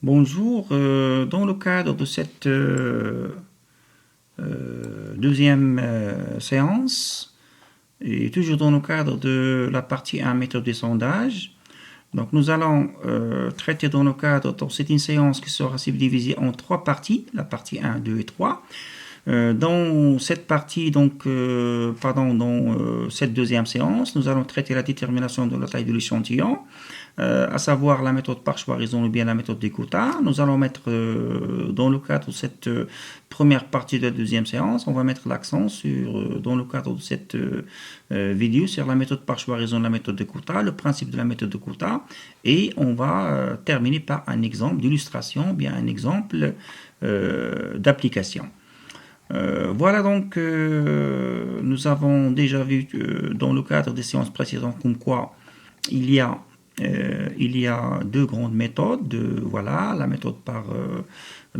Bonjour, dans le cadre de cette deuxième séance, et toujours dans le cadre de la partie 1 méthode de sondage, donc nous allons traiter dans le cadre, donc c'est une séance qui sera subdivisée en trois parties, la partie 1, 2 et 3. Dans cette partie, dans cette deuxième séance, nous allons traiter la détermination de la taille de l'échantillon, à savoir la méthode par choix raison ou bien la méthode des quotas. Nous allons mettre, dans le cadre de cette première partie de la deuxième séance, on va mettre l'accent sur, dans le cadre de cette vidéo, sur la méthode par choix raison, la méthode de quotas, le principe de la méthode de quotas, et on va terminer par un exemple d'illustration, bien un exemple d'application. Voilà donc, nous avons déjà vu dans le cadre des séances précédentes comme quoi il y a deux grandes méthodes. Voilà, la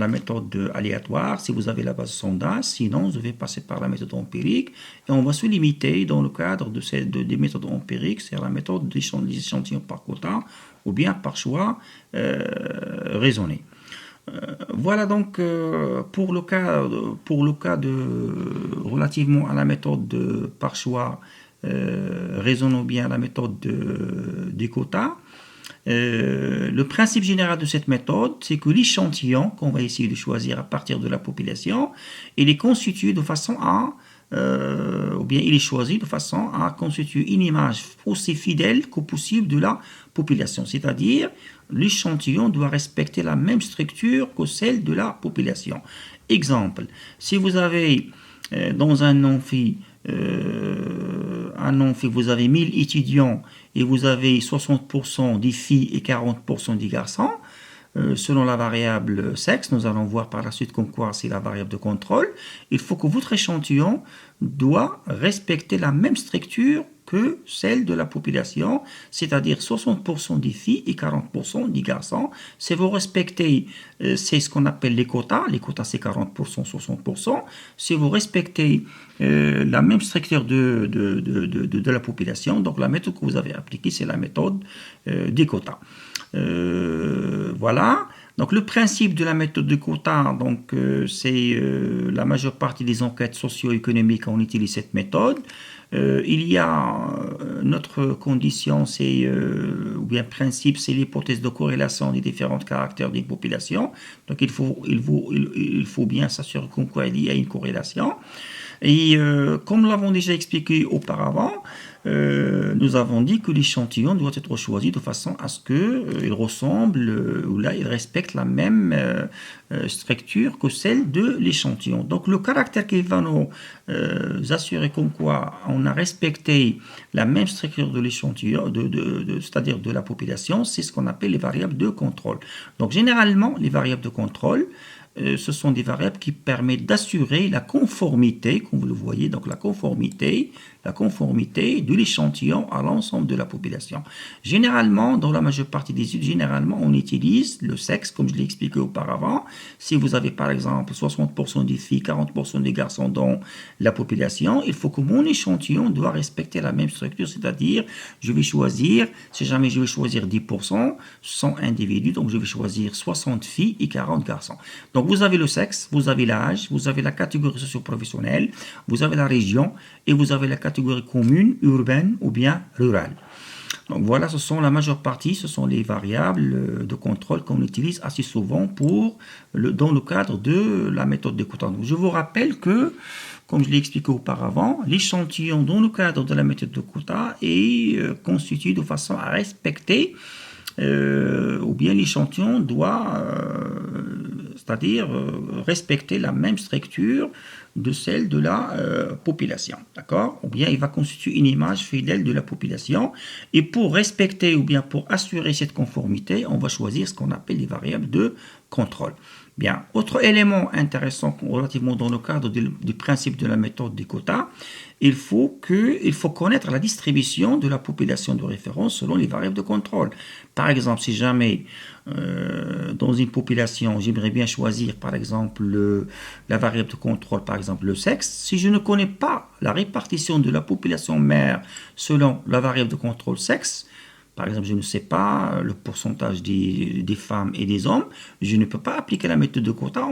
méthode aléatoire si vous avez la base sondage, sinon vous devez passer par la méthode empirique et on va se limiter dans le cadre des méthodes empiriques, c'est la méthode des échantillons par quota ou bien par choix raisonné. Voilà donc pour le cas relativement à la méthode par choix raisonnons bien la méthode des quotas. Le principe général de cette méthode, c'est que l'échantillon qu'on va essayer de choisir à partir de la population, il est constitué de façon à ou bien il est choisi de façon à constituer une image aussi fidèle que possible de la population, c'est-à-dire l'échantillon doit respecter la même structure que celle de la population. Exemple, si vous avez dans un amphi, vous avez 1000 étudiants et vous avez 60% des filles et 40% des garçons, selon la variable sexe, nous allons voir par la suite comme quoi c'est la variable de contrôle, il faut que votre échantillon doit respecter la même structure que celle de la population, c'est-à-dire 60% des filles et 40% des garçons. Si vous respectez, c'est ce qu'on appelle les quotas c'est 40%, 60%. Si vous respectez la même structure de la population, donc la méthode que vous avez appliquée, c'est la méthode des quotas. Voilà. Donc le principe de la méthode de quotas, c'est la majeure partie des enquêtes socio-économiques, on utilise cette méthode. Il y a notre condition, c'est ou bien principe, c'est l'hypothèse de corrélation des différents caractères d'une population. Donc il faut bien s'assurer qu'en quoi il y a une corrélation. Et comme nous l'avons déjà expliqué auparavant, nous avons dit que l'échantillon doit être choisi de façon à ce qu'il ressemble, ou là il respecte la même structure que celle de l'échantillon. Donc le caractère qui va nous assurer comme quoi on a respecté la même structure de l'échantillon, c'est-à-dire de la population, c'est ce qu'on appelle les variables de contrôle. Donc généralement, les variables de contrôle, ce sont des variables qui permettent d'assurer la conformité, comme vous le voyez, donc la conformité de l'échantillon à l'ensemble de la population. Généralement, dans la majeure partie des études, généralement, on utilise le sexe, comme je l'ai expliqué auparavant. Si vous avez par exemple 60% des filles, 40% des garçons dans la population, il faut que mon échantillon doit respecter la même structure, c'est-à-dire, je vais choisir, si jamais je vais choisir 10%, 100 individus, donc je vais choisir 60 filles et 40 garçons. Donc vous avez le sexe, vous avez l'âge, vous avez la catégorie socio-professionnelle, vous avez la région et vous avez la catégorie commune, urbaine ou bien rurale. Donc voilà, ce sont la majeure partie, ce sont les variables de contrôle qu'on utilise assez souvent dans le cadre de la méthode de quotas. Je vous rappelle que, comme je l'ai expliqué auparavant, l'échantillon dans le cadre de la méthode de quotas est constitué de façon à respecter ou bien l'échantillon doit, c'est-à-dire respecter la même structure de celle de la population, d'accord? Ou bien il va constituer une image fidèle de la population. Et pour respecter ou bien pour assurer cette conformité, on va choisir ce qu'on appelle les variables de contrôle. Bien, autre élément intéressant relativement dans le cadre du principe de la méthode des quotas, il faut connaître la distribution de la population de référence selon les variables de contrôle. Par exemple, si jamais dans une population, j'aimerais bien choisir par exemple la variable de contrôle, par exemple le sexe, si je ne connais pas la répartition de la population mère selon la variable de contrôle sexe, par exemple, je ne sais pas le pourcentage des femmes et des hommes, je ne peux pas appliquer la méthode de quota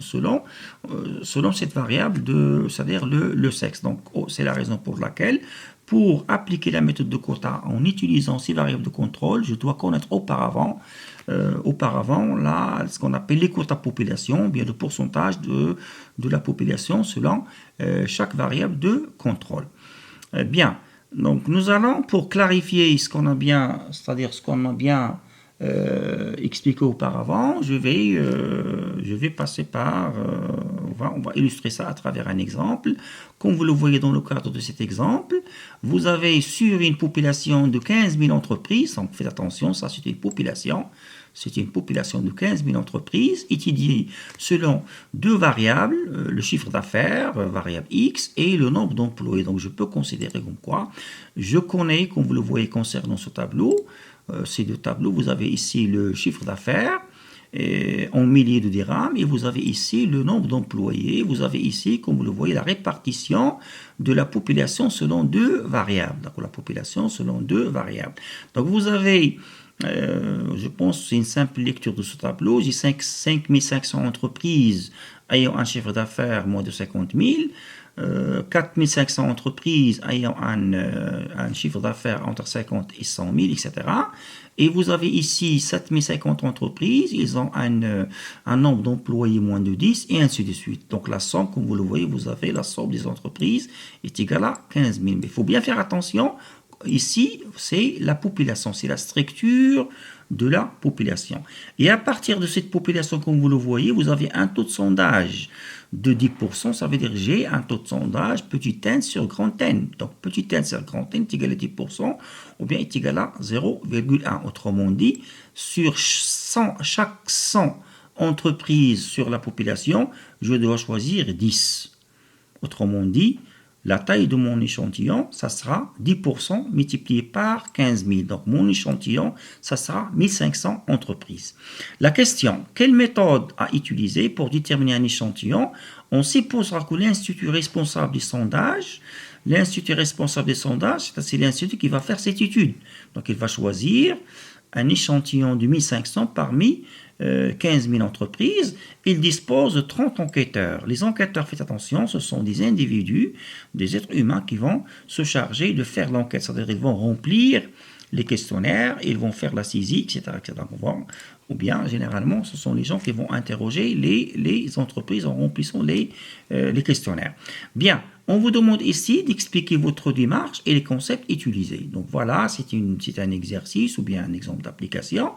selon cette variable, c'est-à-dire le sexe. Donc, c'est la raison pour laquelle, pour appliquer la méthode de quota en utilisant ces variables de contrôle, je dois connaître auparavant ce qu'on appelle les quotas population, bien le pourcentage de la population selon chaque variable de contrôle. Bien, donc nous allons, pour clarifier ce qu'on a bien, c'est-à-dire ce qu'on a bien expliqué auparavant, je vais passer par, on va illustrer ça à travers un exemple. Comme vous le voyez dans le cadre de cet exemple, vous avez sur une population de 15 000 entreprises, donc faites attention, ça c'est une population de 15 000 entreprises étudiées selon deux variables, le chiffre d'affaires, variable X, et le nombre d'employés. Donc je peux considérer comme quoi je connais, comme vous le voyez concernant ce tableau, ces deux tableaux, vous avez ici le chiffre d'affaires en milliers de dirhams et vous avez ici le nombre d'employés. Vous avez ici, comme vous le voyez, la répartition de la population selon deux variables. Donc la population selon deux variables. Donc vous avez, je pense que c'est une simple lecture de ce tableau, j'ai 5500 entreprises ayant un chiffre d'affaires moins de 50 000. 4500 entreprises ayant un chiffre d'affaires entre 50 et 100 000, etc. Et vous avez ici 7050 entreprises, ils ont un nombre d'employés moins de 10, et ainsi de suite. Donc la somme, comme vous le voyez, vous avez la somme des entreprises est égale à 15 000. Mais il faut bien faire attention, ici, c'est la population, c'est la structure de la population. Et à partir de cette population, comme vous le voyez, vous avez un taux de sondage de 10%, ça veut dire j'ai un taux de sondage petit n sur grand N. Donc petit n sur grand N est égal à 10%, ou bien est égal à 0,1. Autrement dit, sur chaque 100 entreprises sur la population, je dois choisir 10. Autrement dit, la taille de mon échantillon, ça sera 10% multiplié par 15 000. Donc, mon échantillon, ça sera 1500 entreprises. La question, quelle méthode à utiliser pour déterminer un échantillon? On supposera que l'institut responsable des sondages, c'est l'institut qui va faire cette étude. Donc, il va choisir un échantillon de 1500 parmi 15 000 entreprises, il dispose de 30 enquêteurs. Les enquêteurs, faites attention, ce sont des individus, des êtres humains qui vont se charger de faire l'enquête. C'est-à-dire qu'ils vont remplir les questionnaires, ils vont faire la saisie, etc. Ou bien, généralement, ce sont les gens qui vont interroger les entreprises en remplissant les questionnaires. Bien, on vous demande ici d'expliquer votre démarche et les concepts utilisés. Donc voilà, c'est un exercice ou bien un exemple d'application.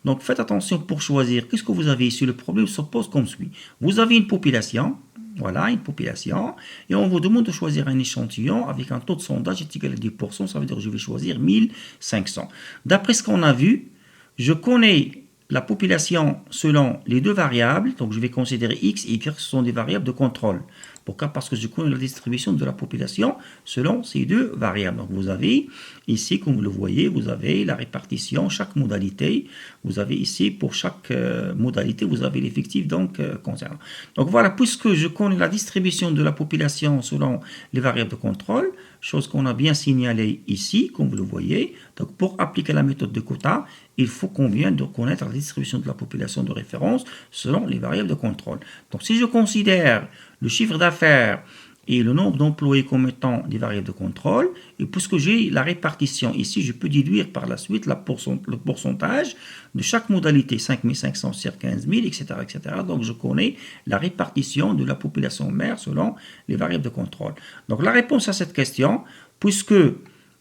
Donc faites attention pour choisir. Qu'est-ce que vous avez ici? Le problème se pose comme suit. Vous avez une population. Voilà, une population. Et on vous demande de choisir un échantillon avec un taux de sondage égal à 10%. Ça veut dire que je vais choisir 1500. D'après ce qu'on a vu, je connais la population selon les deux variables. Donc je vais considérer X et Y, ce sont des variables de contrôle. Pourquoi? Parce que je connais la distribution de la population selon ces deux variables. Donc vous avez ici, comme vous le voyez, vous avez la répartition, chaque modalité. Vous avez ici, pour chaque modalité, vous avez l'effectif concernant. Donc voilà, puisque je connais la distribution de la population selon les variables de contrôle, chose qu'on a bien signalée ici, comme vous le voyez. Donc pour appliquer la méthode de quota, il faut qu'on vienne de connaître la distribution de la population de référence selon les variables de contrôle. Donc si je considère le chiffre d'affaires et le nombre d'employés comme étant des variables de contrôle, et puisque j'ai la répartition ici, je peux déduire par la suite le pourcentage de chaque modalité, 5500 sur 15 000, etc., etc. Donc je connais la répartition de la population mère selon les variables de contrôle. Donc la réponse à cette question, puisque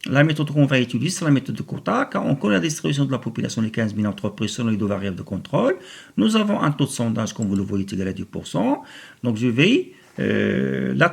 la méthode qu'on va utiliser, c'est la méthode de quota. Quand on connaît la distribution de la population des 15 000 entreprises selon les deux variables de contrôle, nous avons un taux de sondage, comme vous le voyez, égal à 10%. Donc, je vais, la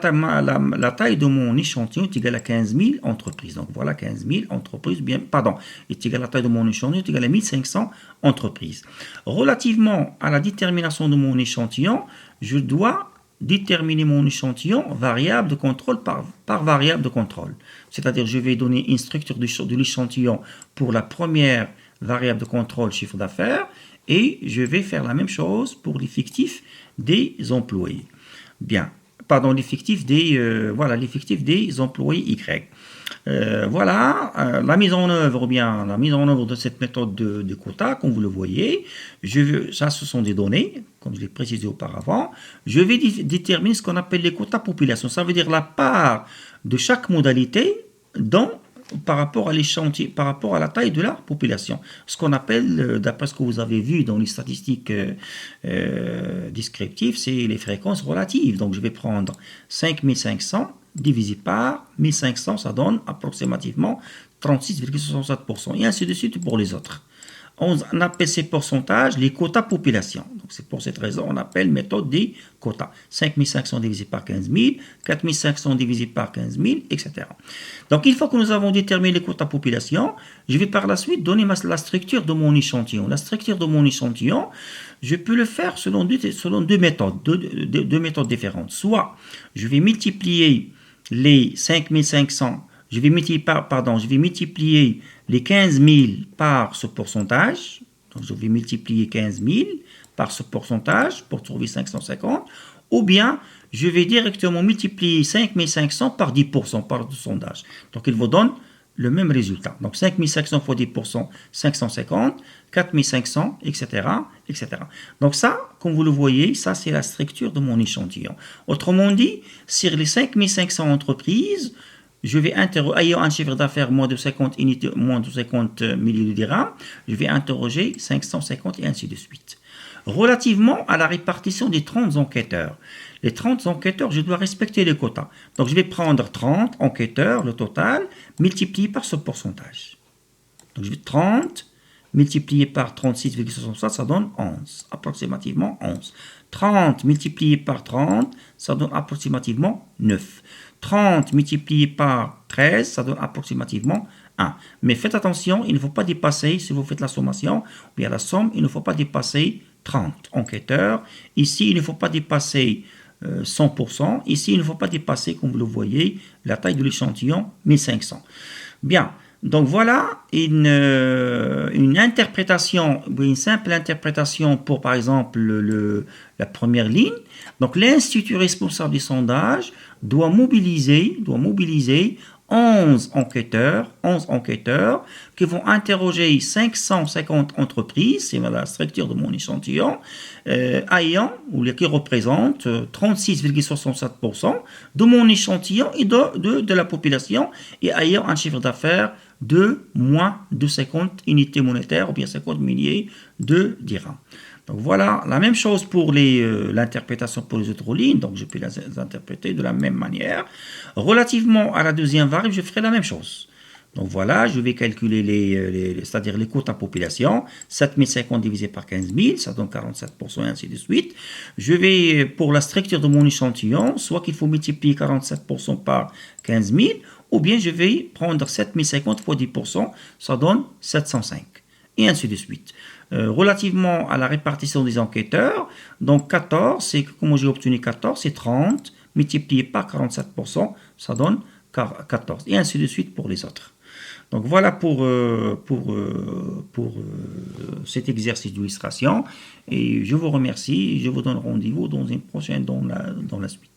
taille de mon échantillon est égale à 15 000 entreprises. Donc, voilà, 15 000 entreprises, est égale à la taille de mon échantillon, est égale à 1500 entreprises. Relativement à la détermination de mon échantillon, je dois déterminer mon échantillon variable de contrôle par variable de contrôle. C'est-à-dire, je vais donner une structure de l'échantillon pour la première variable de contrôle chiffre d'affaires et je vais faire la même chose pour l'effectif des employés. Bien, pardon, l'effectif des, voilà, l'effectif des employés Y. La mise en œuvre, ou bien la mise en œuvre de cette méthode de quota, comme vous le voyez, ça ce sont des données, comme je l'ai précisé auparavant. Je vais déterminer ce qu'on appelle les quotas population. Ça veut dire la part de chaque modalité par rapport à l'échantillon, par rapport à la taille de la population. Ce qu'on appelle, d'après ce que vous avez vu dans les statistiques descriptives, c'est les fréquences relatives. Donc je vais prendre 5500 divisé par 1500, ça donne approximativement 36,67%. Et ainsi de suite pour les autres. On appelle ces pourcentages les quotas population. Donc c'est pour cette raison qu'on appelle méthode des quotas. 5500 divisé par 15 000, 4500 divisé par 15 000, etc. Donc une fois que nous avons déterminé les quotas population, je vais par la suite donner la structure de mon échantillon. La structure de mon échantillon, je peux le faire selon deux méthodes, deux méthodes différentes. Soit je vais multiplier les 5500, je vais multiplier les 15 000 par ce pourcentage. Donc, je vais multiplier 15 000 par ce pourcentage pour trouver 550. Ou bien, je vais directement multiplier 5500 par 10%, par le sondage. Donc, il vous donne le même résultat. Donc, 5500 fois 10%, 550, 4500, etc., etc. Donc ça, comme vous le voyez, ça c'est la structure de mon échantillon. Autrement dit, sur les 5500 entreprises, je vais ayant un chiffre d'affaires moins de 50 unités, moins de 50 milliers de dirhams, je vais interroger 550 et ainsi de suite. Relativement à la répartition des 30 enquêteurs. Les 30 enquêteurs, je dois respecter les quotas. Donc, je vais prendre 30 enquêteurs, le total, multiplié par ce pourcentage. Donc, je vais 30 multiplié par 36,67, ça donne 11, approximativement 11. 30 multiplié par 30, ça donne approximativement 9. 30 multiplié par 13, ça donne approximativement 1. Mais faites attention, il ne faut pas dépasser, si vous faites la sommation, ou bien la somme, il ne faut pas dépasser 30 enquêteurs. Ici, il ne faut pas dépasser 100%. Ici, il ne faut pas dépasser, comme vous le voyez, la taille de l'échantillon, 1500. Bien, donc voilà une interprétation, une simple interprétation pour, par exemple, la première ligne. Donc, l'Institut responsable du sondage doit mobiliser 11 enquêteurs qui vont interroger 550 entreprises, c'est la structure de mon échantillon, qui représentent 36,67% de mon échantillon et de la population et ayant un chiffre d'affaires de moins de 50 unités monétaires ou bien 50 milliers de dirhams. Donc voilà, la même chose pour l'interprétation pour les autres lignes, donc je peux les interpréter de la même manière. Relativement à la deuxième variable, je ferai la même chose. Donc voilà, je vais calculer c'est-à-dire les quotas population, 7050 divisé par 15 000, ça donne 47% et ainsi de suite. Je vais, pour la structure de mon échantillon, soit qu'il faut multiplier 47% par 15 000, ou bien je vais prendre 7050 fois 10%, ça donne 705, et ainsi de suite. Relativement à la répartition des enquêteurs, donc 14, c'est comment j'ai obtenu 14, c'est 30, multiplié par 47%, ça donne 14, et ainsi de suite pour les autres. Donc voilà pour cet exercice d'illustration, et je vous remercie, et je vous donne rendez-vous dans une prochaine, dans la suite.